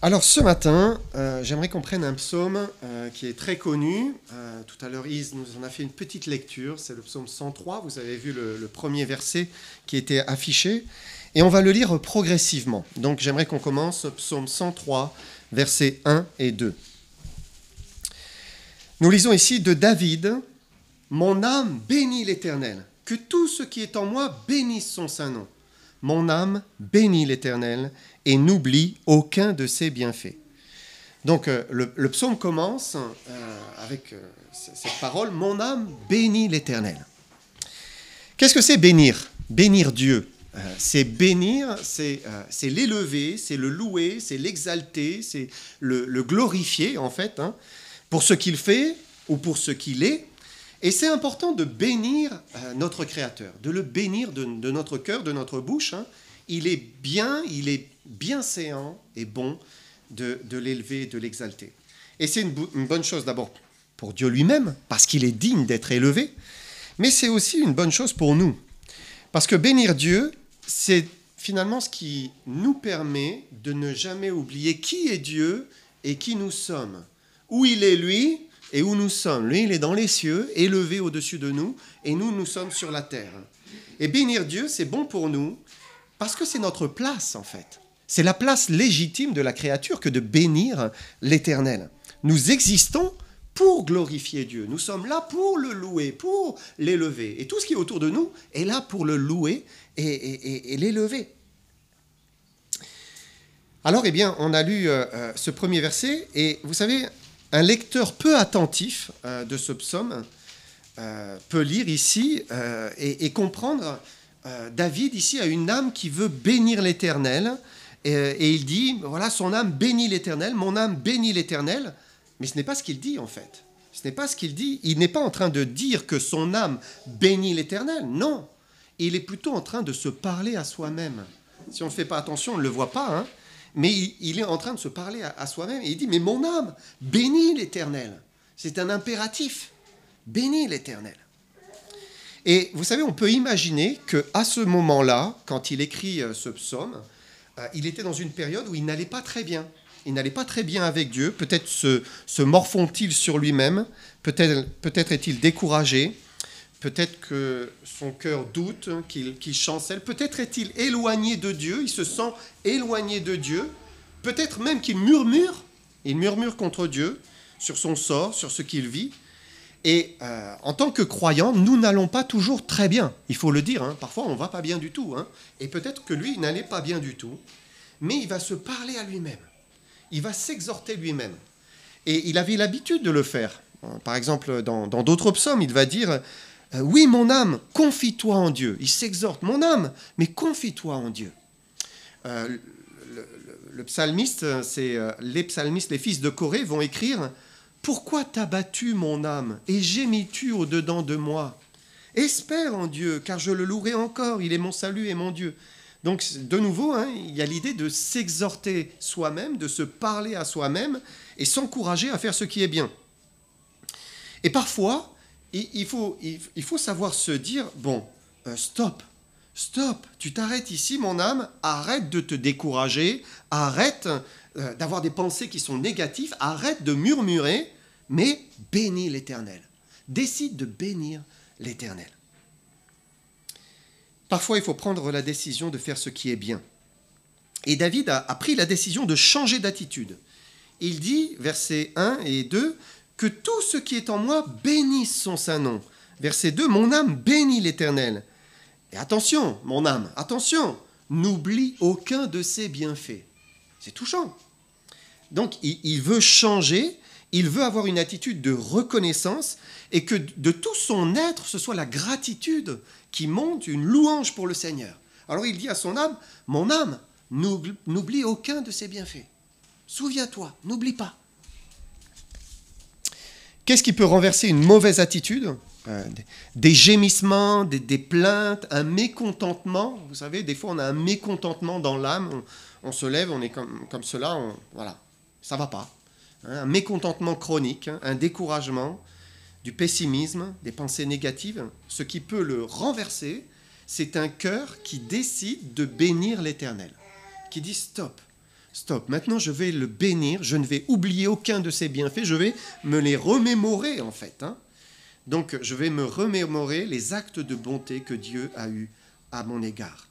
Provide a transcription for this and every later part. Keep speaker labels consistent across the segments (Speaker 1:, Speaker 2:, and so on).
Speaker 1: Alors ce matin, j'aimerais qu'on prenne un psaume qui est très connu. Tout à l'heure, Yves nous en a fait une petite lecture. C'est le psaume 103. Vous avez vu le premier verset qui était affiché. Et on va le lire progressivement. Donc j'aimerais qu'on commence psaume 103, versets 1 et 2. Nous lisons ici de David, « Mon âme bénit l'Éternel, que tout ce qui est en moi bénisse son saint nom. Mon âme bénit l'Éternel et n'oublie aucun de ses bienfaits. » Donc le psaume commence avec cette parole, « Mon âme bénit l'Éternel ». Qu'est-ce que c'est bénir ? Bénir Dieu. C'est bénir, c'est l'élever, c'est le louer, c'est l'exalter, c'est le glorifier en fait, pour ce qu'il fait ou pour ce qu'il est. Et c'est important de bénir notre Créateur, de le bénir de notre cœur, de notre bouche. Il est bienséant et bon de l'élever, de l'exalter. Et c'est une bonne chose d'abord pour Dieu lui-même, parce qu'il est digne d'être élevé, mais c'est aussi une bonne chose pour nous. Parce que bénir Dieu, c'est finalement ce qui nous permet de ne jamais oublier qui est Dieu et qui nous sommes. Où il est lui et où nous sommes. Lui, il est dans les cieux, élevé au-dessus de nous, et nous sommes sur la terre. Et bénir Dieu, c'est bon pour nous, parce que c'est notre place, en fait. C'est la place légitime de la créature que de bénir l'Éternel. Nous existons pour glorifier Dieu. Nous sommes là pour le louer, pour l'élever. Et tout ce qui est autour de nous est là pour le louer et l'élever. Alors, eh bien, on a lu ce premier verset, et vous savez, un lecteur peu attentif de ce psaume peut lire ici et comprendre David ici a une âme qui veut bénir l'Éternel, et il dit, voilà, son âme bénit l'Éternel, mon âme bénit l'Éternel, mais ce n'est pas ce qu'il dit en fait. Ce n'est pas ce qu'il dit. Il n'est pas en train de dire que son âme bénit l'Éternel, non. Il est plutôt en train de se parler à soi-même. Si on ne fait pas attention, on ne le voit pas, mais il est en train de se parler à soi-même, et il dit, mais mon âme bénit l'Éternel. C'est un impératif. Bénis l'Éternel. Et vous savez, on peut imaginer qu'à ce moment-là, quand il écrit ce psaume, il était dans une période où il n'allait pas très bien. Il n'allait pas très bien avec Dieu. Peut-être se morfond-il sur lui-même. Peut-être est-il découragé. Peut-être que son cœur doute, qu'il chancelle. Peut-être est-il éloigné de Dieu. Il se sent éloigné de Dieu. Peut-être même qu'il murmure. Il murmure contre Dieu sur son sort, sur ce qu'il vit. Et en tant que croyants, nous n'allons pas toujours très bien. Il faut le dire. Parfois, on ne va pas bien du tout. Et peut-être que lui, il n'allait pas bien du tout. Mais il va se parler à lui-même. Il va s'exhorter lui-même. Et il avait l'habitude de le faire. Par exemple, dans d'autres psaumes, il va dire « Oui, mon âme, confie-toi en Dieu ». Il s'exhorte « Mon âme, mais confie-toi en Dieu ». Le psalmiste, les psalmistes, les fils de Corée, vont écrire « Pourquoi t'as battu mon âme et gémis-tu au-dedans de moi ? Espère en Dieu, car je le louerai encore, il est mon salut et mon Dieu. » Donc, de nouveau, il y a l'idée de s'exhorter soi-même, de se parler à soi-même et s'encourager à faire ce qui est bien. Et parfois, il faut savoir se dire, bon, stop, tu t'arrêtes ici, mon âme, arrête de te décourager, arrête d'avoir des pensées qui sont négatives, arrête de murmurer, mais bénis l'Éternel. Décide de bénir l'Éternel. Parfois, il faut prendre la décision de faire ce qui est bien. Et David a pris la décision de changer d'attitude. Il dit, versets 1 et 2, « Que tout ce qui est en moi bénisse son saint nom. » Verset 2, « Mon âme bénit l'Éternel. » Et attention, mon âme, attention, n'oublie aucun de ses bienfaits. C'est touchant. Donc, il veut changer, il veut avoir une attitude de reconnaissance et que de tout son être, ce soit la gratitude qui monte, une louange pour le Seigneur. Alors il dit à son âme, « Mon âme, n'oublie aucun de ses bienfaits. Souviens-toi, n'oublie pas. » Qu'est-ce qui peut renverser une mauvaise attitude ? Des gémissements, des plaintes, un mécontentement. Vous savez, des fois on a un mécontentement dans l'âme, on se lève, on est comme cela, voilà, ça ne va pas. Un mécontentement chronique, un découragement, du pessimisme, des pensées négatives. Ce qui peut le renverser, c'est un cœur qui décide de bénir l'Éternel, qui dit stop. stop, maintenant je vais le bénir, je ne vais oublier aucun de ses bienfaits, je vais me les remémorer en fait. Donc je vais me remémorer les actes de bonté que Dieu a eus à mon égard.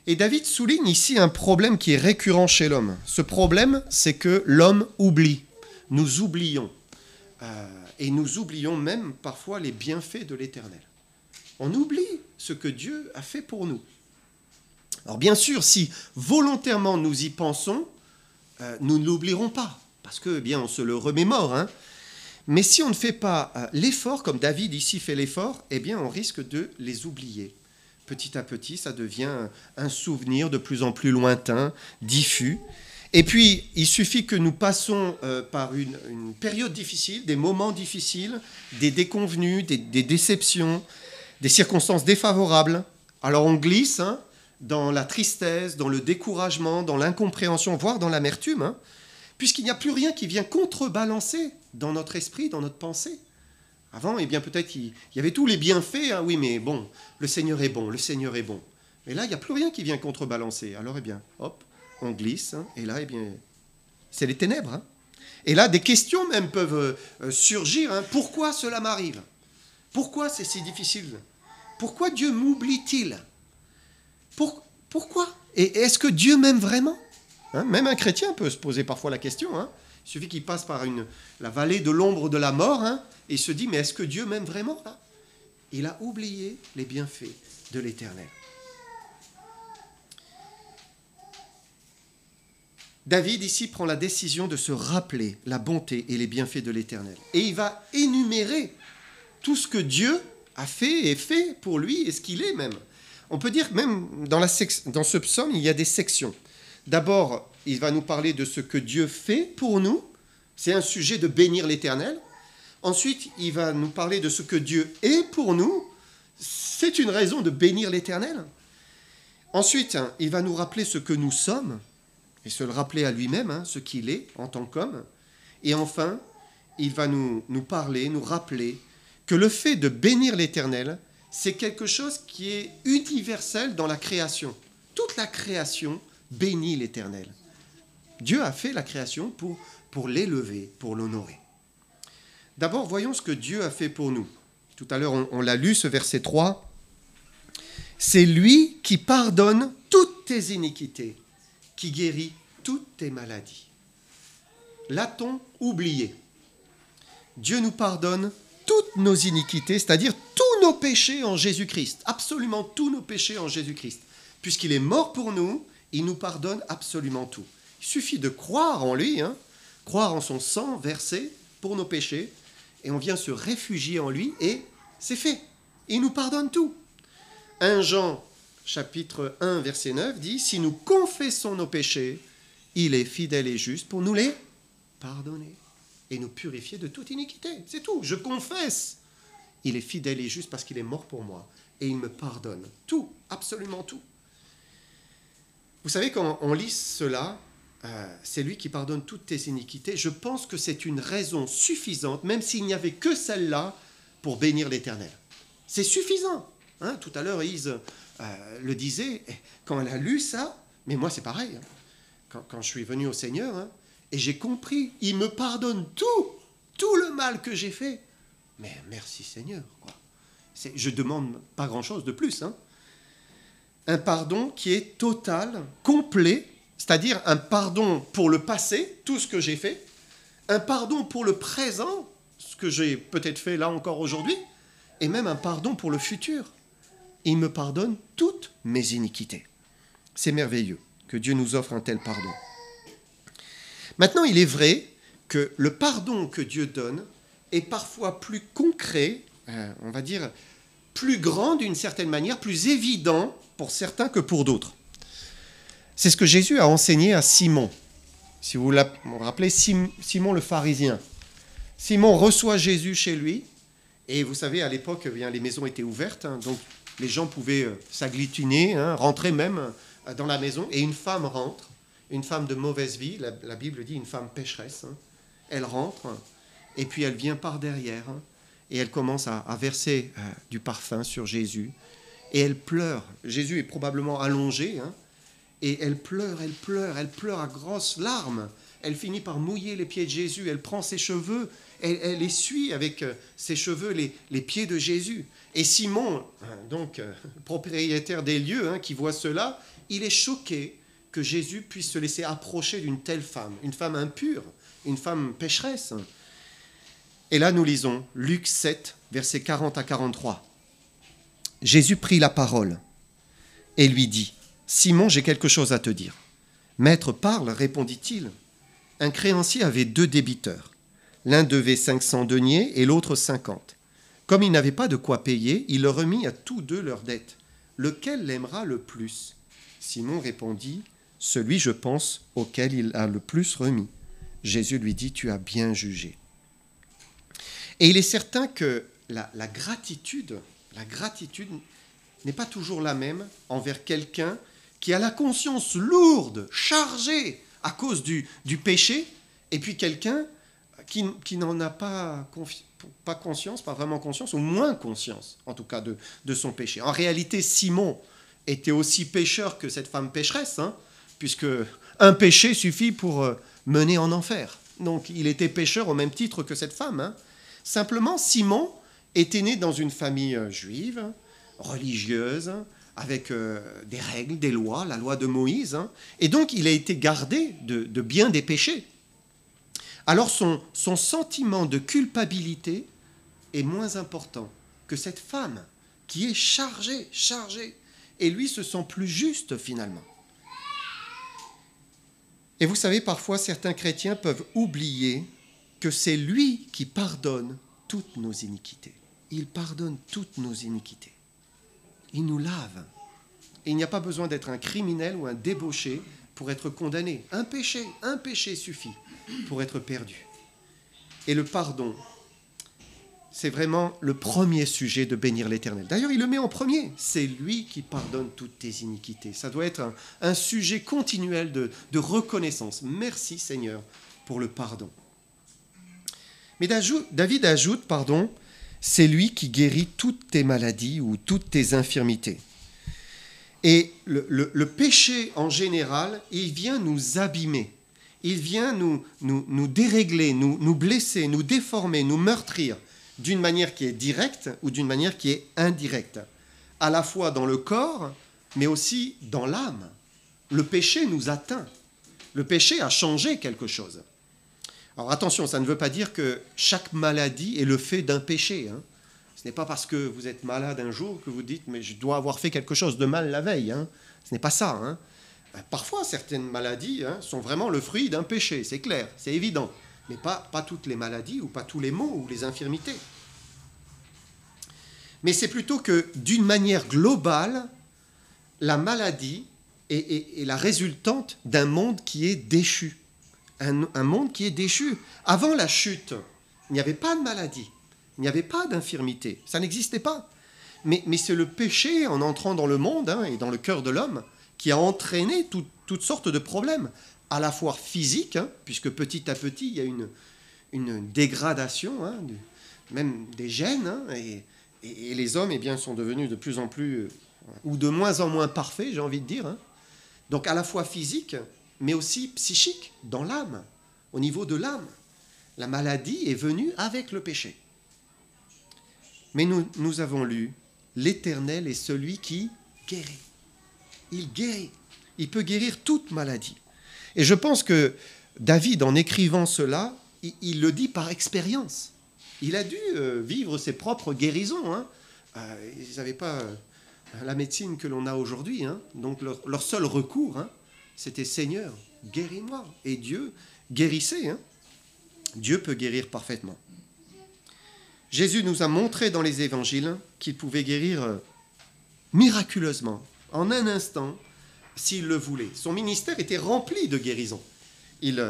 Speaker 1: Et David souligne ici un problème qui est récurrent chez l'homme. Ce problème, c'est que l'homme oublie. Nous oublions. Et nous oublions même parfois les bienfaits de l'Éternel. On oublie ce que Dieu a fait pour nous. Alors bien sûr, si volontairement nous y pensons, nous ne l'oublierons pas, parce que bien on se le remémore. Mais si on ne fait pas l'effort, comme David ici fait l'effort, eh bien on risque de les oublier. Petit à petit, ça devient un souvenir de plus en plus lointain, diffus. Et puis, il suffit que nous passons par une période difficile, des moments difficiles, des déconvenues, des déceptions, des circonstances défavorables. Alors on glisse dans la tristesse, dans le découragement, dans l'incompréhension, voire dans l'amertume, puisqu'il n'y a plus rien qui vient contrebalancer dans notre esprit, dans notre pensée. Avant, eh bien peut-être il y avait tous les bienfaits, oui, mais bon, le Seigneur est bon, le Seigneur est bon. Mais là, il n'y a plus rien qui vient contrebalancer. Alors, eh bien, hop, on glisse, et là, eh bien, c'est les ténèbres. Et là, des questions même peuvent surgir. Pourquoi cela m'arrive? Pourquoi c'est si difficile? Pourquoi Dieu m'oublie-t-il? Pourquoi? Et est-ce que Dieu m'aime vraiment? Même un chrétien peut se poser parfois la question. Il suffit qu'il passe par la vallée de l'ombre de la mort, et il se dit, mais est-ce que Dieu m'aime vraiment là? Il a oublié les bienfaits de l'Éternel. David ici prend la décision de se rappeler la bonté et les bienfaits de l'Éternel. Et il va énumérer tout ce que Dieu a fait et fait pour lui et ce qu'il est même. On peut dire même dans ce psaume, il y a des sections. D'abord, il va nous parler de ce que Dieu fait pour nous. C'est un sujet de bénir l'Éternel. Ensuite, il va nous parler de ce que Dieu est pour nous. C'est une raison de bénir l'Éternel. Ensuite, il va nous rappeler ce que nous sommes et se le rappeler à lui-même, ce qu'il est en tant qu'homme. Et enfin, il va nous parler, nous rappeler que le fait de bénir l'Éternel, c'est quelque chose qui est universel dans la création. Toute la création bénit l'Éternel. Dieu a fait la création pour l'élever, pour l'honorer. D'abord, voyons ce que Dieu a fait pour nous. Tout à l'heure, on l'a lu, ce verset 3. C'est lui qui pardonne toutes tes iniquités, qui guérit toutes tes maladies. L'a-t-on oublié? Dieu nous pardonne toutes nos iniquités, c'est-à-dire tous nos péchés en Jésus-Christ, absolument tous nos péchés en Jésus-Christ. Puisqu'il est mort pour nous, il nous pardonne absolument tout. Il suffit de croire en lui, croire en son sang versé pour nos péchés, et on vient se réfugier en lui, et c'est fait. Il nous pardonne tout. 1 Jean, chapitre 1, verset 9, dit « Si nous confessons nos péchés, il est fidèle et juste pour nous les pardonner et nous purifier de toute iniquité. » C'est tout, je confesse. Il est fidèle et juste parce qu'il est mort pour moi, et il me pardonne tout, absolument tout. Vous savez, quand on lit cela, c'est lui qui pardonne toutes tes iniquités. Je pense que c'est une raison suffisante, même s'il n'y avait que celle-là, pour bénir l'Éternel. C'est suffisant. Tout à l'heure, Yves le disait, quand elle a lu ça, mais moi c'est pareil. Quand je suis venu au Seigneur, et j'ai compris, il me pardonne tout le mal que j'ai fait. Mais merci Seigneur, quoi. Je ne demande pas grand-chose de plus. Un pardon qui est total, complet, c'est-à-dire un pardon pour le passé, tout ce que j'ai fait, un pardon pour le présent, ce que j'ai peut-être fait là encore aujourd'hui, et même un pardon pour le futur. Il me pardonne toutes mes iniquités. C'est merveilleux que Dieu nous offre un tel pardon. Maintenant, il est vrai que le pardon que Dieu donne est parfois plus concret, on va dire plus grand d'une certaine manière, plus évident pour certains que pour d'autres. C'est ce que Jésus a enseigné à Simon. Si vous vous rappelez, Simon le pharisien. Simon reçoit Jésus chez lui, et vous savez, à l'époque, les maisons étaient ouvertes, donc les gens pouvaient s'agglutiner, rentrer même dans la maison, et une femme rentre, une femme de mauvaise vie, la Bible dit une femme pécheresse, elle rentre, et puis elle vient par derrière, et elle commence à verser du parfum sur Jésus, et elle pleure. Jésus est probablement allongé, Et elle pleure à grosses larmes. Elle finit par mouiller les pieds de Jésus. Elle prend ses cheveux, elle essuie avec ses cheveux les pieds de Jésus. Et Simon, donc propriétaire des lieux, qui voit cela, il est choqué que Jésus puisse se laisser approcher d'une telle femme, une femme impure, une femme pécheresse. Et là, nous lisons Luc 7, versets 40 à 43. Jésus prit la parole et lui dit : « Simon, j'ai quelque chose à te dire. »« Maître, parle, répondit-il. Un créancier avait 2 débiteurs. L'un devait 500 deniers et l'autre 50. Comme il n'avait pas de quoi payer, il leur remit à tous 2 leurs dettes. Lequel l'aimera le plus ? Simon répondit : « Celui, je pense, auquel il a le plus remis. » Jésus lui dit : « Tu as bien jugé. » Et il est certain que la gratitude n'est pas toujours la même envers quelqu'un qui a la conscience lourde, chargée à cause du péché, et puis quelqu'un qui n'en a pas conscience, pas vraiment conscience, ou moins conscience, en tout cas, de son péché. En réalité, Simon était aussi pécheur que cette femme pécheresse, puisque un péché suffit pour mener en enfer. Donc, il était pécheur au même titre que cette femme. Simplement, Simon était né dans une famille juive, religieuse, avec des règles, des lois, la loi de Moïse, et donc il a été gardé de bien des péchés. Alors son sentiment de culpabilité est moins important que cette femme qui est chargée, et lui se sent plus juste finalement. Et vous savez, parfois certains chrétiens peuvent oublier que c'est lui qui pardonne toutes nos iniquités. Il pardonne toutes nos iniquités. Il nous lave. Et il n'y a pas besoin d'être un criminel ou un débauché pour être condamné. Un péché suffit pour être perdu. Et le pardon, c'est vraiment le premier sujet de bénir l'Éternel. D'ailleurs, il le met en premier. C'est lui qui pardonne toutes tes iniquités. Ça doit être un sujet continuel de reconnaissance. Merci Seigneur pour le pardon. Mais David ajoute, c'est lui qui guérit toutes tes maladies ou toutes tes infirmités. Et le péché en général, il vient nous abîmer. Il vient nous dérégler, nous blesser, nous déformer, nous meurtrir d'une manière qui est directe ou d'une manière qui est indirecte. À la fois dans le corps, mais aussi dans l'âme. Le péché nous atteint. Le péché a changé quelque chose. Alors attention, ça ne veut pas dire que chaque maladie est le fait d'un péché. Ce n'est pas parce que vous êtes malade un jour que vous dites « mais je dois avoir fait quelque chose de mal la veille ». Ce n'est pas ça. Parfois, certaines maladies sont vraiment le fruit d'un péché, c'est clair, c'est évident. Mais pas toutes les maladies ou pas tous les maux ou les infirmités. Mais c'est plutôt que d'une manière globale, la maladie est la résultante d'un monde qui est déchu. Un monde qui est déchu. Avant la chute, il n'y avait pas de maladie, il n'y avait pas d'infirmité, ça n'existait pas. Mais c'est le péché en entrant dans le monde et dans le cœur de l'homme qui a entraîné toutes sortes de problèmes, à la fois physiques, puisque petit à petit il y a une dégradation même des gènes, et les hommes sont devenus de plus en plus, ou de moins en moins parfaits, j'ai envie de dire. Donc à la fois physique, mais aussi psychique, dans l'âme, au niveau de l'âme. La maladie est venue avec le péché. Mais nous avons lu, l'Éternel est celui qui guérit. Il guérit. Il peut guérir toute maladie. Et je pense que David, en écrivant cela, il le dit par expérience. Il a dû vivre ses propres guérisons. Ils n'avaient pas la médecine que l'on a aujourd'hui. Donc leur seul recours, c'était « Seigneur, guéris-moi ». Et Dieu guérissait. Dieu peut guérir parfaitement. Jésus nous a montré dans les évangiles qu'il pouvait guérir miraculeusement, en un instant, s'il le voulait. Son ministère était rempli de guérisons. Il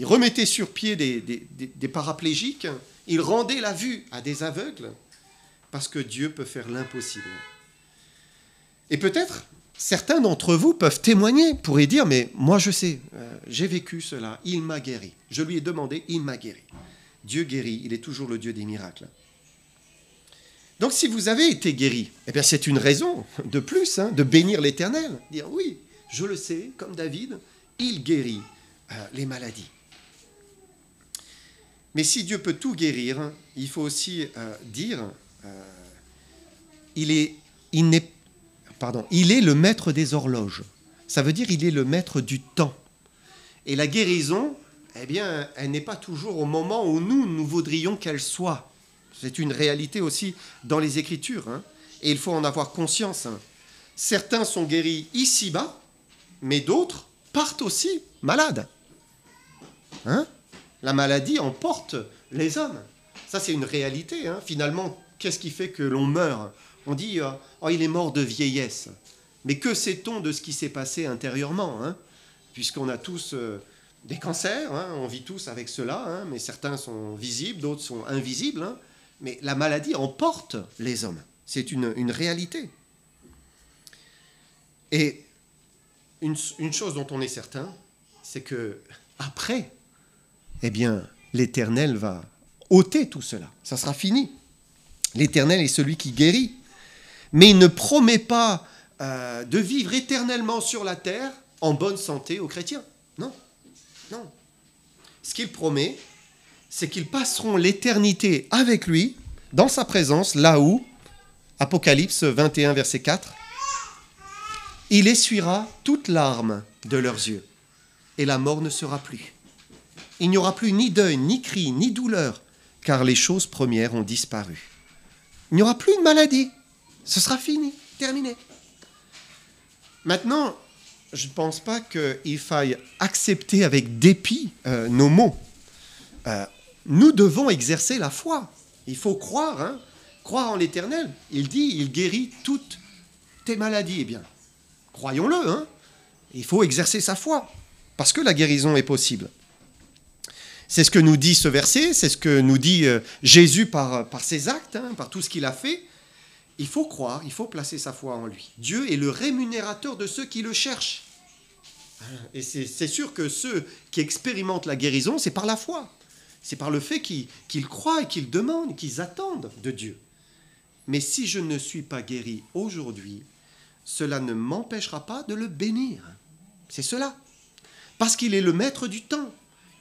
Speaker 1: remettait sur pied des paraplégiques, il rendait la vue à des aveugles, parce que Dieu peut faire l'impossible. Et peut-être, certains d'entre vous peuvent témoigner, pourraient dire, mais moi je sais, j'ai vécu cela, il m'a guéri. Je lui ai demandé, il m'a guéri. Dieu guérit, il est toujours le Dieu des miracles. Donc si vous avez été guéri, c'est une raison de plus de bénir l'Éternel, dire oui, je le sais, comme David, il guérit les maladies. Mais si Dieu peut tout guérir, il faut aussi dire, il est le maître des horloges. Ça veut dire il est le maître du temps. Et la guérison, eh bien, elle n'est pas toujours au moment où nous voudrions qu'elle soit. C'est une réalité aussi dans les Écritures, hein. Et il faut en avoir conscience, hein. Certains sont guéris ici-bas, mais d'autres partent aussi malades. Hein? La maladie emporte les hommes. Ça, c'est une réalité, hein. Finalement, qu'est-ce qui fait que l'on meurt? On dit « Oh, il est mort de vieillesse ». Mais que sait-on de ce qui s'est passé intérieurement, hein? Puisqu'on a tous des cancers, hein, on vit tous avec cela, hein, mais certains sont visibles, d'autres sont invisibles. Hein, mais la maladie emporte les hommes. C'est une réalité. Et une chose dont on est certain, c'est que après, eh bien, l'Éternel va ôter tout cela. Ça sera fini. L'Éternel est celui qui guérit. Mais il ne promet pas de vivre éternellement sur la terre en bonne santé aux chrétiens. Non, non. Ce qu'il promet, c'est qu'ils passeront l'éternité avec lui, dans sa présence, là où, Apocalypse 21, verset 4, il essuiera toute larme de leurs yeux, et la mort ne sera plus. Il n'y aura plus ni deuil, ni cri, ni douleur, car les choses premières ont disparu. Il n'y aura plus de maladie. Ce sera fini, terminé. Maintenant, je ne pense pas qu'il faille accepter avec dépit nos maux. Nous devons exercer la foi. Il faut croire, hein, croire en l'Éternel. Il dit, il guérit toutes tes maladies. Eh bien, croyons-le. Hein. Il faut exercer sa foi, parce que la guérison est possible. C'est ce que nous dit ce verset, c'est ce que nous dit Jésus par ses actes, hein, par tout ce qu'il a fait. Il faut croire, il faut placer sa foi en lui. Dieu est le rémunérateur de ceux qui le cherchent. Et c'est sûr que ceux qui expérimentent la guérison, c'est par la foi. C'est par le fait qu'ils croient et qu'ils demandent, qu'ils attendent de Dieu. Mais si je ne suis pas guéri aujourd'hui, cela ne m'empêchera pas de le bénir. C'est cela. Parce qu'il est le maître du temps.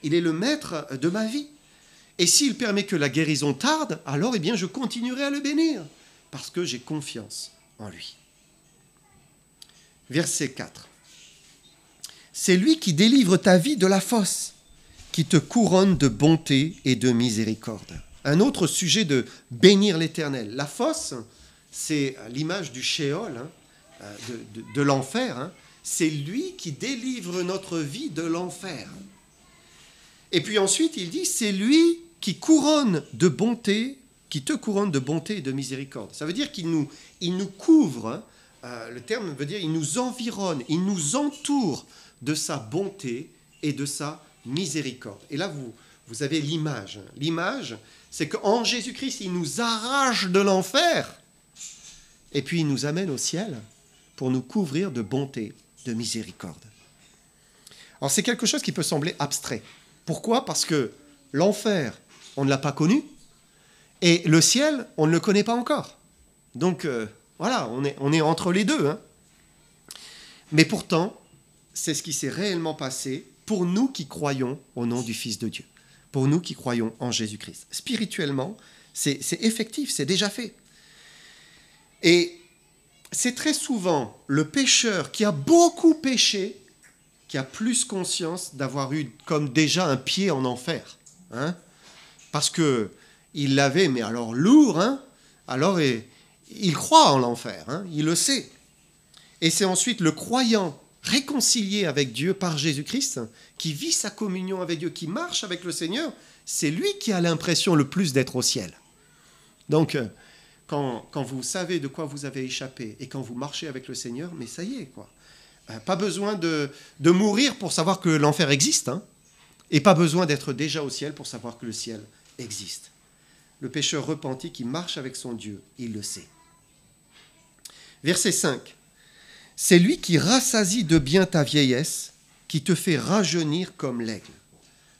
Speaker 1: Il est le maître de ma vie. Et s'il permet que la guérison tarde, alors eh bien, je continuerai à le bénir. Parce que j'ai confiance en lui. Verset 4. C'est lui qui délivre ta vie de la fosse, qui te couronne de bonté et de miséricorde. Un autre sujet de bénir l'Éternel. La fosse, c'est l'image du Sheol, hein, de l'enfer. Hein. C'est lui qui délivre notre vie de l'enfer. Et puis ensuite, il dit, c'est lui qui couronne de bonté, qui te couronne de bonté et de miséricorde. Ça veut dire qu'il nous couvre, hein, le terme veut dire il nous environne, il nous entoure de sa bonté et de sa miséricorde. Et là, vous avez l'image. L'image, c'est qu'en Jésus-Christ, il nous arrache de l'enfer et puis il nous amène au ciel pour nous couvrir de bonté, de miséricorde. Alors c'est quelque chose qui peut sembler abstrait. Pourquoi ? Parce que l'enfer, on ne l'a pas connu, et le ciel, on ne le connaît pas encore. Donc voilà, on est entre les deux. Hein. Mais pourtant, c'est ce qui s'est réellement passé pour nous qui croyons au nom du Fils de Dieu, pour nous qui croyons en Jésus-Christ. Spirituellement, c'est effectif, c'est déjà fait. Et c'est très souvent le pécheur qui a beaucoup péché qui a plus conscience d'avoir eu comme déjà un pied en enfer. Hein, parce qu'il l'avait, mais alors lourd, hein, alors il croit en l'enfer, hein, il le sait. Et c'est ensuite le croyant réconcilié avec Dieu par Jésus-Christ, qui vit sa communion avec Dieu, qui marche avec le Seigneur, c'est lui qui a l'impression le plus d'être au ciel. Donc, quand vous savez de quoi vous avez échappé et quand vous marchez avec le Seigneur, mais ça y est, quoi. Pas besoin de mourir pour savoir que l'enfer existe, hein, et pas besoin d'être déjà au ciel pour savoir que le ciel existe. Le pécheur repenti qui marche avec son Dieu, il le sait. Verset 5. C'est lui qui rassasie de bien ta vieillesse, qui te fait rajeunir comme l'aigle.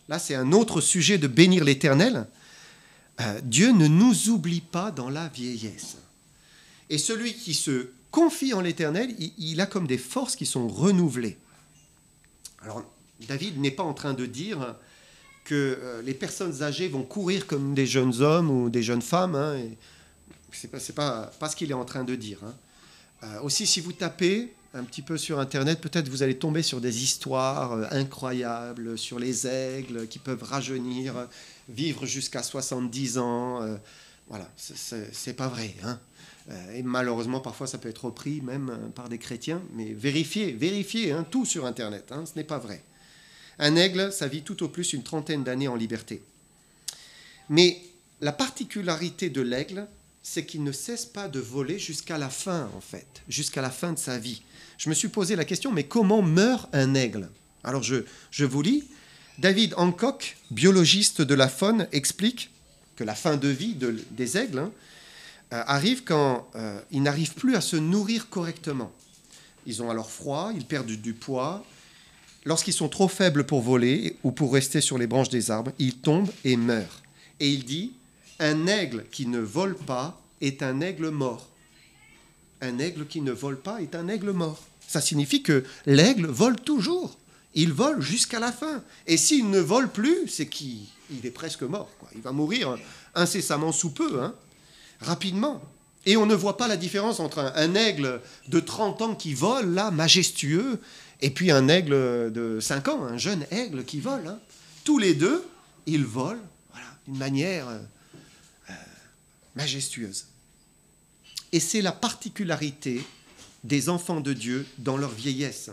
Speaker 1: Là, c'est un autre sujet de bénir l'Éternel. Dieu ne nous oublie pas dans la vieillesse. Et celui qui se confie en l'Éternel, il a comme des forces qui sont renouvelées. Alors, David n'est pas en train de dire que les personnes âgées vont courir comme des jeunes hommes ou des jeunes femmes. Hein, c'est pas ce qu'il est en train de dire. Hein. Aussi, si vous tapez un petit peu sur Internet, peut-être vous allez tomber sur des histoires incroyables sur les aigles qui peuvent rajeunir, vivre jusqu'à 70 ans. Voilà, c'est pas vrai. Hein. Et malheureusement, parfois, ça peut être repris même par des chrétiens. Mais vérifiez hein, tout sur Internet. Hein, ce n'est pas vrai. Un aigle, ça vit tout au plus une trentaine d'années en liberté. Mais la particularité de l'aigle, c'est qu'il ne cesse pas de voler jusqu'à la fin, en fait, jusqu'à la fin de sa vie. Je me suis posé la question, mais comment meurt un aigle? Alors, je vous lis. David Hancock, biologiste de la faune, explique que la fin de vie des aigles arrive quand ils n'arrivent plus à se nourrir correctement. Ils ont alors froid, ils perdent du poids. Lorsqu'ils sont trop faibles pour voler ou pour rester sur les branches des arbres, ils tombent et meurent. Et il dit, un aigle qui ne vole pas est un aigle mort. Un aigle qui ne vole pas est un aigle mort. Ça signifie que l'aigle vole toujours. Il vole jusqu'à la fin. Et s'il ne vole plus, c'est qu'il est presque mort, quoi. Il va mourir incessamment sous peu, hein, rapidement. Et on ne voit pas la différence entre un aigle de 30 ans qui vole, là, majestueux, et puis un aigle de 5 ans, un jeune aigle qui vole. Hein. Tous les deux, ils volent voilà, d'une manière majestueuse. Et c'est la particularité des enfants de Dieu dans leur vieillesse.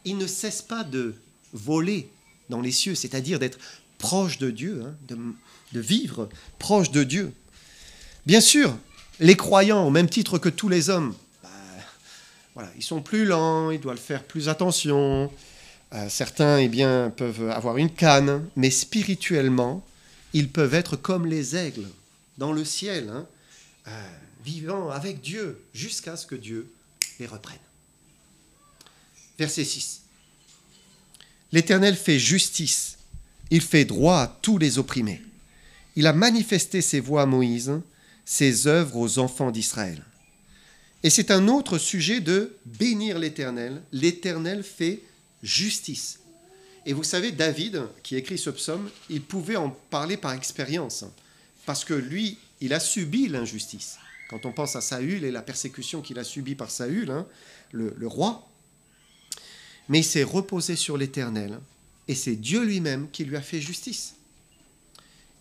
Speaker 1: Ils ne cessent pas de voler dans les cieux, c'est-à-dire d'être proches de Dieu, hein, de vivre proche de Dieu. Bien sûr, les croyants, au même titre que tous les hommes, voilà, ils sont plus lents, ils doivent faire plus attention. Certains eh bien, peuvent avoir une canne, mais spirituellement, ils peuvent être comme les aigles dans le ciel, hein, vivant avec Dieu jusqu'à ce que Dieu les reprenne. Verset 6. L'Éternel fait justice, il fait droit à tous les opprimés. Il a manifesté ses voies à Moïse, ses œuvres aux enfants d'Israël. Et c'est un autre sujet de bénir l'Éternel. L'Éternel fait justice. Et vous savez, David, qui écrit ce psaume, il pouvait en parler par expérience, parce que lui, il a subi l'injustice. Quand on pense à Saül et la persécution qu'il a subie par Saül, hein, le roi, mais il s'est reposé sur l'Éternel, et c'est Dieu lui-même qui lui a fait justice.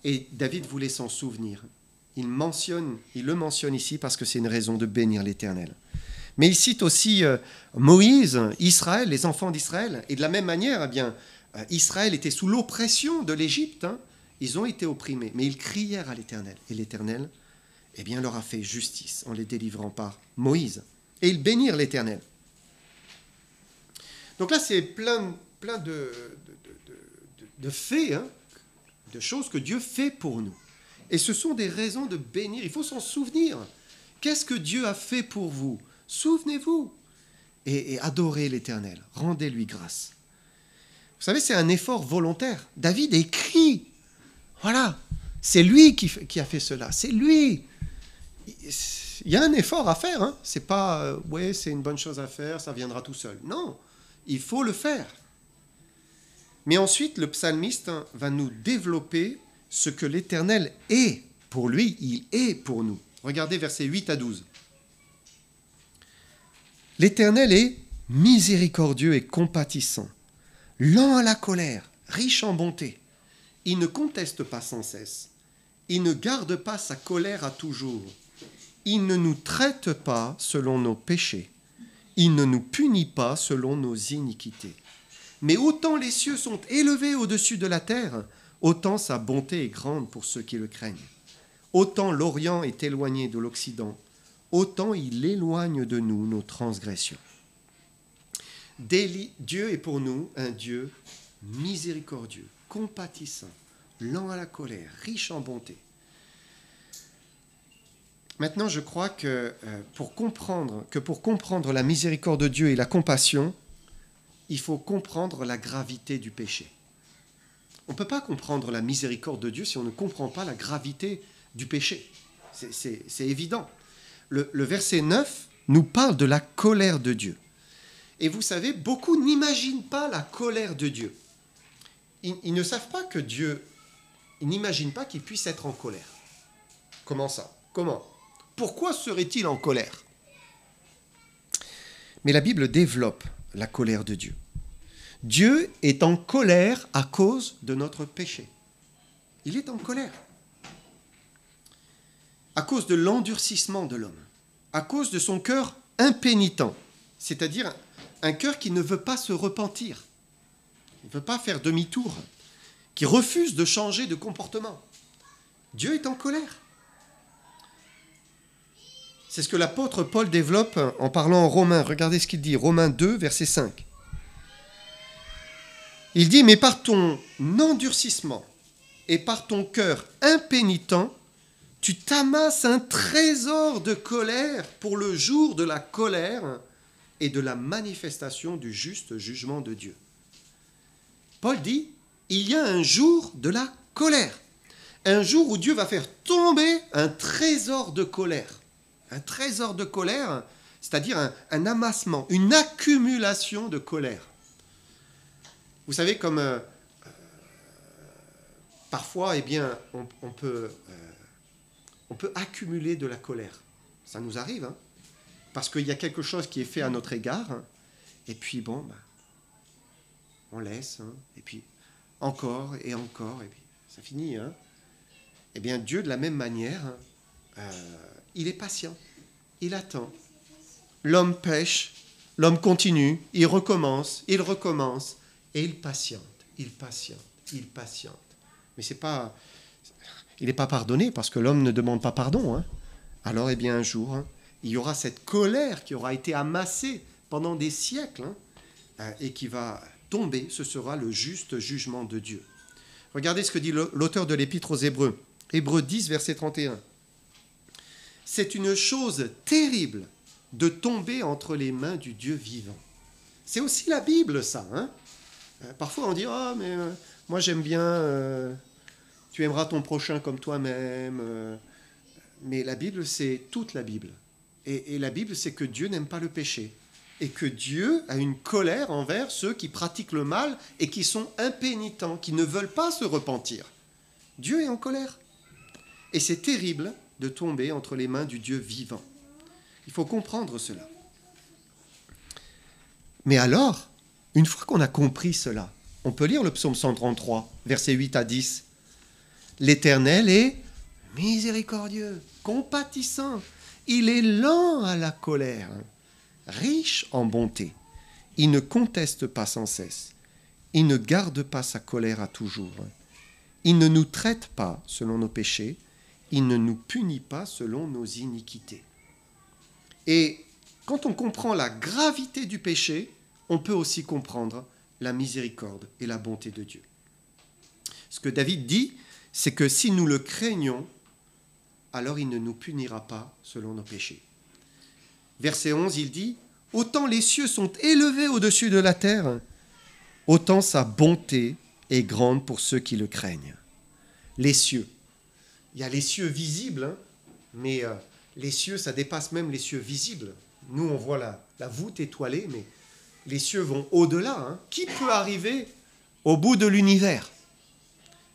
Speaker 1: Et David voulait s'en souvenir. Il le mentionne ici parce que c'est une raison de bénir l'Éternel. Mais il cite aussi Moïse, Israël, les enfants d'Israël. Et de la même manière, eh bien, Israël était sous l'oppression de l'Égypte. Hein. Ils ont été opprimés, mais ils crièrent à l'Éternel. Et l'Éternel eh bien, leur a fait justice en les délivrant par Moïse. Et ils bénirent l'Éternel. Donc là, c'est plein de faits, hein, de choses que Dieu fait pour nous. Et ce sont des raisons de bénir. Il faut s'en souvenir. Qu'est-ce que Dieu a fait pour vous? Souvenez-vous. Et adorez l'Éternel. Rendez-lui grâce. Vous savez, c'est un effort volontaire. David écrit. Voilà. C'est lui qui a fait cela. C'est lui. Il y a un effort à faire. Hein. C'est pas, ouais, c'est une bonne chose à faire, ça viendra tout seul. Non. Il faut le faire. Mais ensuite, le psalmiste va nous développer ce que l'Éternel est pour lui, il est pour nous. Regardez versets 8 à 12. L'Éternel est miséricordieux et compatissant, lent à la colère, riche en bonté. Il ne conteste pas sans cesse. Il ne garde pas sa colère à toujours. Il ne nous traite pas selon nos péchés. Il ne nous punit pas selon nos iniquités. Mais autant les cieux sont élevés au-dessus de la terre, autant sa bonté est grande pour ceux qui le craignent. Autant l'Orient est éloigné de l'Occident, autant il éloigne de nous nos transgressions. Dieu est pour nous un Dieu miséricordieux, compatissant, lent à la colère, riche en bonté. Maintenant, je crois que pour comprendre la miséricorde de Dieu et la compassion, il faut comprendre la gravité du péché. On ne peut pas comprendre la miséricorde de Dieu si on ne comprend pas la gravité du péché. C'est évident. Le verset 9 nous parle de la colère de Dieu. Et vous savez, beaucoup n'imaginent pas la colère de Dieu. Ils ne savent pas que Dieu, ils n'imaginent pas qu'il puisse être en colère. Comment ça? Comment? Pourquoi serait-il en colère? Mais la Bible développe la colère de Dieu. Dieu est en colère à cause de notre péché. Il est en colère. À cause de l'endurcissement de l'homme. À cause de son cœur impénitent. C'est-à-dire un cœur qui ne veut pas se repentir. Il ne veut pas faire demi-tour. Qui refuse de changer de comportement. Dieu est en colère. C'est ce que l'apôtre Paul développe en parlant en Romains. Regardez ce qu'il dit, Romains 2, verset 5. Il dit, mais par ton endurcissement et par ton cœur impénitent, tu t'amasses un trésor de colère pour le jour de la colère et de la manifestation du juste jugement de Dieu. Paul dit, il y a un jour de la colère. Un jour où Dieu va faire tomber un trésor de colère. Un trésor de colère, c'est-à-dire un amassement, une accumulation de colère. Vous savez, comme parfois, eh bien, on peut accumuler de la colère. Ça nous arrive, hein, parce qu'il y a quelque chose qui est fait à notre égard, hein, et puis bon, on laisse, hein, et puis encore, et puis ça finit. Hein. Eh bien, Dieu, de la même manière, il est patient, il attend. L'homme pêche, l'homme continue, il recommence, et il patiente. Mais il n'est pas pardonné parce que l'homme ne demande pas pardon. Hein. Alors, eh bien, un jour, hein, il y aura cette colère qui aura été amassée pendant des siècles et qui va tomber. Ce sera le juste jugement de Dieu. Regardez ce que dit l'auteur de l'Épître aux Hébreux. Hébreux 10, verset 31. C'est une chose terrible de tomber entre les mains du Dieu vivant. C'est aussi la Bible, ça. Hein. Parfois, on dit « Ah, mais moi, j'aime bien, tu aimeras ton prochain comme toi-même. » Mais la Bible, c'est toute la Bible. Et la Bible, c'est que Dieu n'aime pas le péché. Et que Dieu a une colère envers ceux qui pratiquent le mal et qui sont impénitents, qui ne veulent pas se repentir. Dieu est en colère. Et c'est terrible de tomber entre les mains du Dieu vivant. Il faut comprendre cela. Mais alors, une fois qu'on a compris cela, on peut lire le psaume 133, versets 8 à 10. L'Éternel est miséricordieux, compatissant. Il est lent à la colère, riche en bonté. Il ne conteste pas sans cesse. Il ne garde pas sa colère à toujours. Il ne nous traite pas selon nos péchés. Il ne nous punit pas selon nos iniquités. Et quand on comprend la gravité du péché, on peut aussi comprendre la miséricorde et la bonté de Dieu. Ce que David dit, c'est que si nous le craignons, alors il ne nous punira pas selon nos péchés. Verset 11, il dit « Autant les cieux sont élevés au-dessus de la terre, autant sa bonté est grande pour ceux qui le craignent. » Les cieux. Il y a les cieux visibles, hein, mais les cieux, ça dépasse même les cieux visibles. Nous, on voit la voûte étoilée, mais les cieux vont au-delà. Hein. Qui peut arriver au bout de l'univers?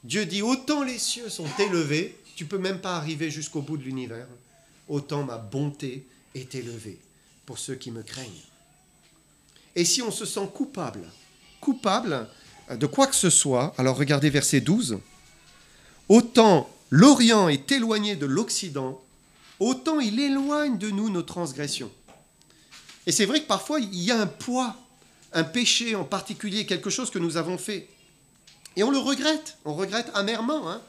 Speaker 1: Dieu dit, autant les cieux sont élevés, tu ne peux même pas arriver jusqu'au bout de l'univers, autant ma bonté est élevée pour ceux qui me craignent. Et si on se sent coupable de quoi que ce soit, alors regardez verset 12, autant l'Orient est éloigné de l'Occident, autant il éloigne de nous nos transgressions. Et c'est vrai que parfois, il y a un poids, un péché en particulier, quelque chose que nous avons fait. Et on regrette amèrement. Hein.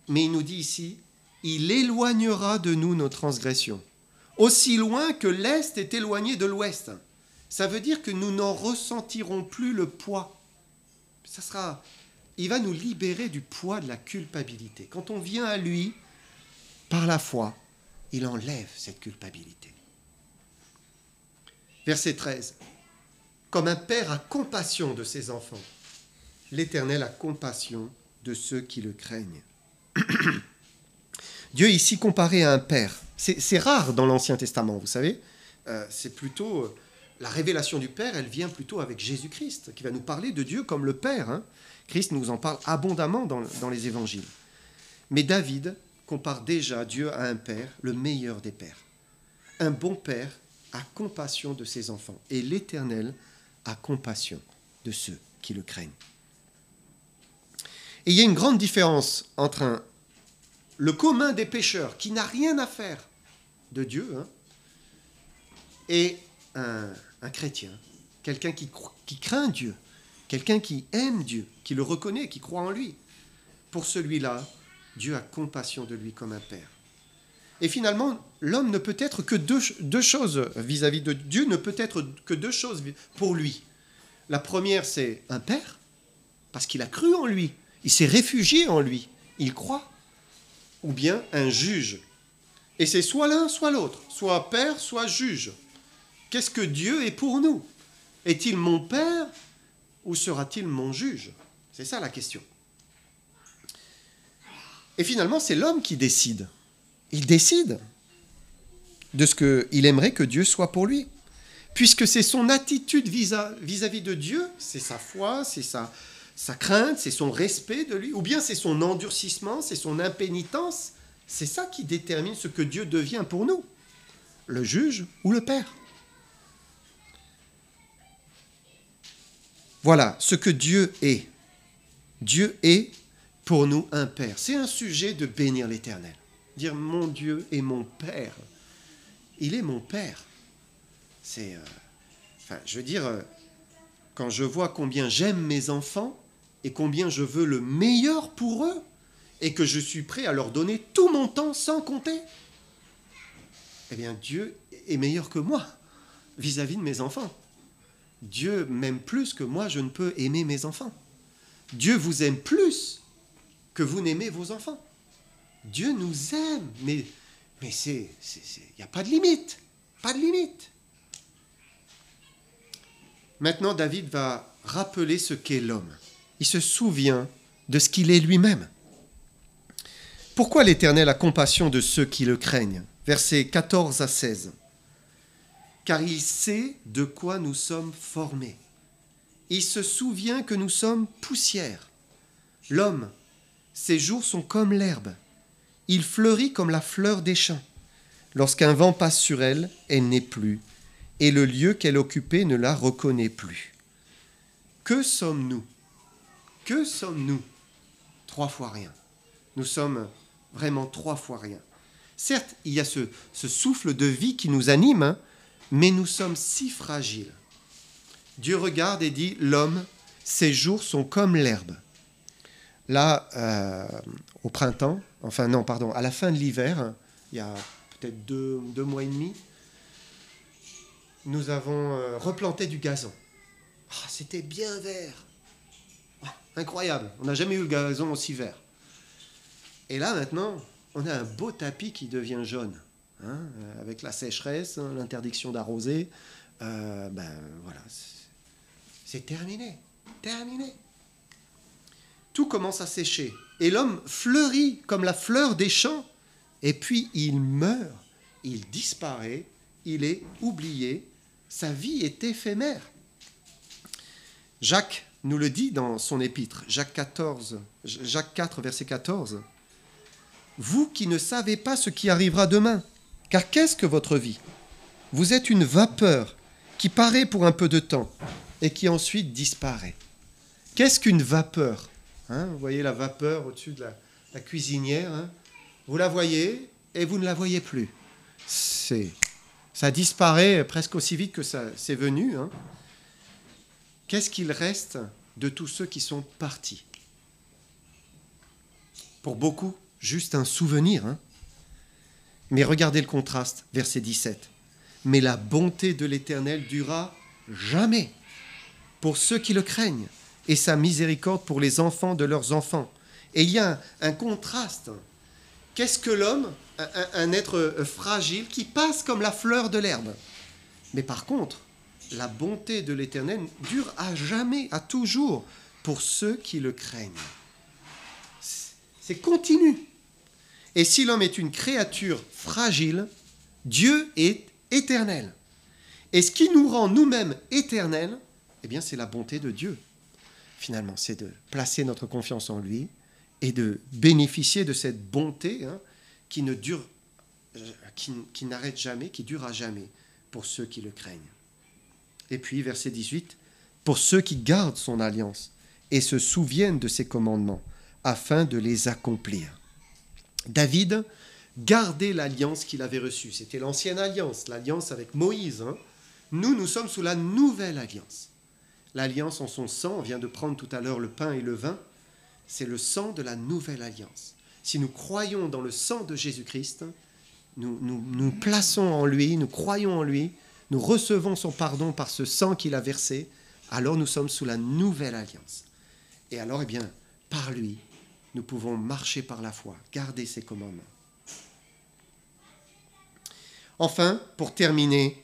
Speaker 1: Mais il nous dit ici, il éloignera de nous nos transgressions, aussi loin que l'Est est éloigné de l'Ouest. Ça veut dire que nous n'en ressentirons plus le poids. Il va nous libérer du poids de la culpabilité. Quand on vient à lui, par la foi, il enlève cette culpabilité. Verset 13. Comme un père a compassion de ses enfants, l'Éternel a compassion de ceux qui le craignent. Dieu est ici comparé à un père. C'est rare dans l'Ancien Testament, vous savez. c'est plutôt la révélation du Père, elle vient plutôt avec Jésus-Christ, qui va nous parler de Dieu comme le Père. Hein. Christ nous en parle abondamment dans les évangiles. Mais David compare déjà Dieu à un Père, le meilleur des pères. Un bon Père a compassion de ses enfants, et l'Éternel a compassion de ceux qui le craignent. Et il y a une grande différence entre le commun des pécheurs, qui n'a rien à faire de Dieu, hein, et un chrétien, quelqu'un qui craint Dieu, quelqu'un qui aime Dieu, qui le reconnaît, qui croit en lui. Pour celui-là, Dieu a compassion de lui comme un père. Et finalement, l'homme ne peut être que deux choses vis-à-vis de Dieu, ne peut être que deux choses pour lui. La première, c'est un père, parce qu'il a cru en lui, il s'est réfugié en lui, il croit. Ou bien un juge. Et c'est soit l'un, soit l'autre, soit père, soit juge. Qu'est-ce que Dieu est pour nous? Est-il mon père ou sera-t-il mon juge? C'est ça la question. Et finalement, c'est l'homme qui décide. Il décide de ce qu'il aimerait que Dieu soit pour lui. Puisque c'est son attitude vis-à-vis de Dieu, c'est sa foi, c'est sa crainte, c'est son respect de lui, ou bien c'est son endurcissement, c'est son impénitence. C'est ça qui détermine ce que Dieu devient pour nous, le juge ou le Père. Voilà ce que Dieu est. Dieu est pour nous un Père. C'est un sujet de bénir l'Éternel. Dire mon Dieu est mon Père. Il est mon Père. C'est, je veux dire, quand je vois combien j'aime mes enfants et combien je veux le meilleur pour eux et que je suis prêt à leur donner tout mon temps sans compter, eh bien Dieu est meilleur que moi vis-à-vis de mes enfants. Dieu m'aime plus que moi je ne peux aimer mes enfants. Dieu vous aime plus que vous n'aimez vos enfants. Dieu nous aime, mais il n'y a pas de limite, pas de limite. Maintenant, David va rappeler ce qu'est l'homme. Il se souvient de ce qu'il est lui-même. Pourquoi l'Éternel a compassion de ceux qui le craignent? Versets 14 à 16. Car il sait de quoi nous sommes formés. Il se souvient que nous sommes poussière. L'homme, ses jours sont comme l'herbe. Il fleurit comme la fleur des champs. Lorsqu'un vent passe sur elle, elle n'est plus, et le lieu qu'elle occupait ne la reconnaît plus. Que sommes-nous? Que sommes-nous? 3 fois rien. Nous sommes vraiment 3 fois rien. Certes, il y a ce souffle de vie qui nous anime, hein, mais nous sommes si fragiles. Dieu regarde et dit, l'homme, ses jours sont comme l'herbe. Là, au printemps, à la fin de l'hiver, il y a peut-être 2 mois et demi, nous avons replanté du gazon. Oh, c'était bien vert. Oh, incroyable, on n'a jamais eu le gazon aussi vert. Et là, maintenant, on a un beau tapis qui devient jaune. Hein, avec la sécheresse, hein, l'interdiction d'arroser. Voilà, c'est terminé. Terminé. Tout commence à sécher. Et l'homme fleurit comme la fleur des champs. Et puis il meurt. Il disparaît. Il est oublié. Sa vie est éphémère. Jacques nous le dit dans son épître. Jacques 4, verset 14. Vous qui ne savez pas ce qui arrivera demain, car qu'est-ce que votre vie? Vous êtes une vapeur qui paraît pour un peu de temps et qui ensuite disparaît. Qu'est-ce qu'une vapeur? Hein, vous voyez la vapeur au-dessus de la cuisinière. Hein, vous la voyez et vous ne la voyez plus. Ça disparaît presque aussi vite que c'est venu. Hein. Qu'est-ce qu'il reste de tous ceux qui sont partis? Pour beaucoup, juste un souvenir. Hein. Mais regardez le contraste, verset 17. Mais la bonté de l'Éternel durera jamais pour ceux qui le craignent, et sa miséricorde pour les enfants de leurs enfants. Et il y a un contraste. Qu'est-ce que l'homme? Un être fragile qui passe comme la fleur de l'herbe. Mais par contre, la bonté de l'Éternel dure à jamais, à toujours, pour ceux qui le craignent. C'est continu. Et si l'homme est une créature fragile, Dieu est éternel. Et ce qui nous rend nous-mêmes éternels, eh bien, c'est la bonté de Dieu. Finalement, c'est de placer notre confiance en lui et de bénéficier de cette bonté qui ne dure, qui n'arrête jamais, qui dure à jamais pour ceux qui le craignent. Et puis, verset 18, pour ceux qui gardent son alliance et se souviennent de ses commandements, afin de les accomplir. David gardait l'alliance qu'il avait reçue. C'était l'ancienne alliance, l'alliance avec Moïse. Nous sommes sous la nouvelle alliance. L'alliance en son sang, on vient de prendre tout à l'heure le pain et le vin, c'est le sang de la nouvelle alliance. Si nous croyons dans le sang de Jésus-Christ, nous plaçons en lui, nous croyons en lui, nous recevons son pardon par ce sang qu'il a versé, alors nous sommes sous la nouvelle alliance. Et alors, eh bien, par lui, nous pouvons marcher par la foi, garder ses commandements. Enfin, pour terminer,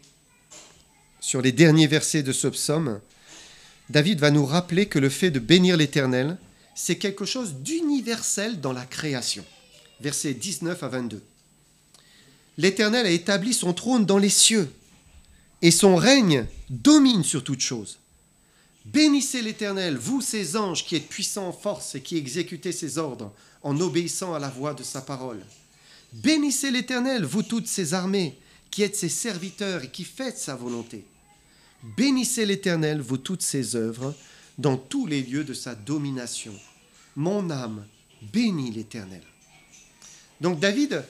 Speaker 1: sur les derniers versets de ce psaume, David va nous rappeler que le fait de bénir l'Éternel, c'est quelque chose d'universel dans la création. Versets 19 à 22. L'Éternel a établi son trône dans les cieux, et son règne domine sur toute chose. Bénissez l'Éternel, vous ses anges qui êtes puissants en force et qui exécutez ses ordres en obéissant à la voix de sa parole. Bénissez l'Éternel, vous toutes ses armées, qui êtes ses serviteurs et qui faites sa volonté. Bénissez l'Éternel, vous toutes ses œuvres, dans tous les lieux de sa domination. Mon âme bénit l'Éternel. Donc David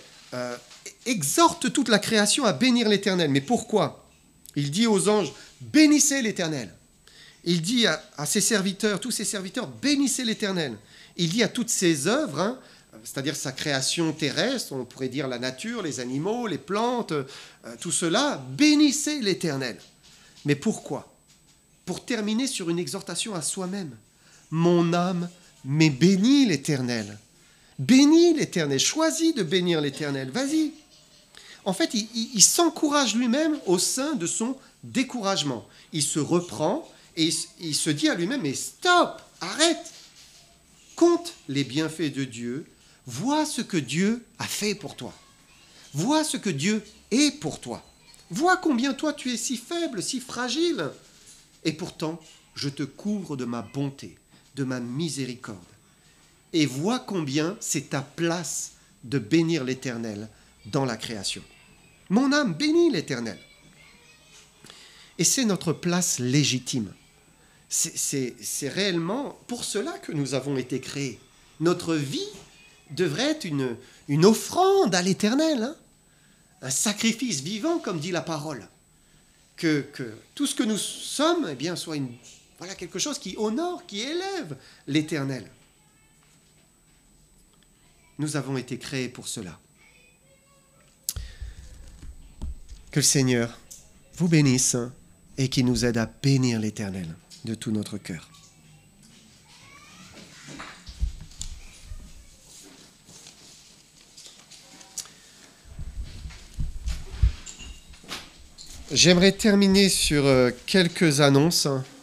Speaker 1: exhorte toute la création à bénir l'Éternel. Mais pourquoi ? Il dit aux anges, bénissez l'Éternel. Il dit à ses serviteurs, tous ses serviteurs, bénissez l'Éternel. Il dit à toutes ses œuvres, c'est-à-dire sa création terrestre, on pourrait dire la nature, les animaux, les plantes, tout cela, bénissez l'Éternel. Mais pourquoi ? Pour terminer sur une exhortation à soi-même. Mon âme, mais bénis l'Éternel. Bénis l'Éternel, choisis de bénir l'Éternel, vas-y. En fait, il s'encourage lui-même au sein de son découragement. Il se reprend et il se dit à lui-même, mais stop, arrête. Compte les bienfaits de Dieu, vois ce que Dieu a fait pour toi. Vois ce que Dieu est pour toi. Vois combien toi tu es si faible, si fragile. Et pourtant, je te couvre de ma bonté, de ma miséricorde. Et vois combien c'est ta place de bénir l'Éternel dans la création. Mon âme bénit l'Éternel. Et c'est notre place légitime. C'est réellement pour cela que nous avons été créés. Notre vie devrait être une offrande à l'Éternel, un sacrifice vivant, comme dit la parole. Que tout ce que nous sommes eh bien, soit quelque chose qui honore, qui élève l'Éternel. Nous avons été créés pour cela. Que le Seigneur vous bénisse et qu'il nous aide à bénir l'Éternel de tout notre cœur. J'aimerais terminer sur quelques annonces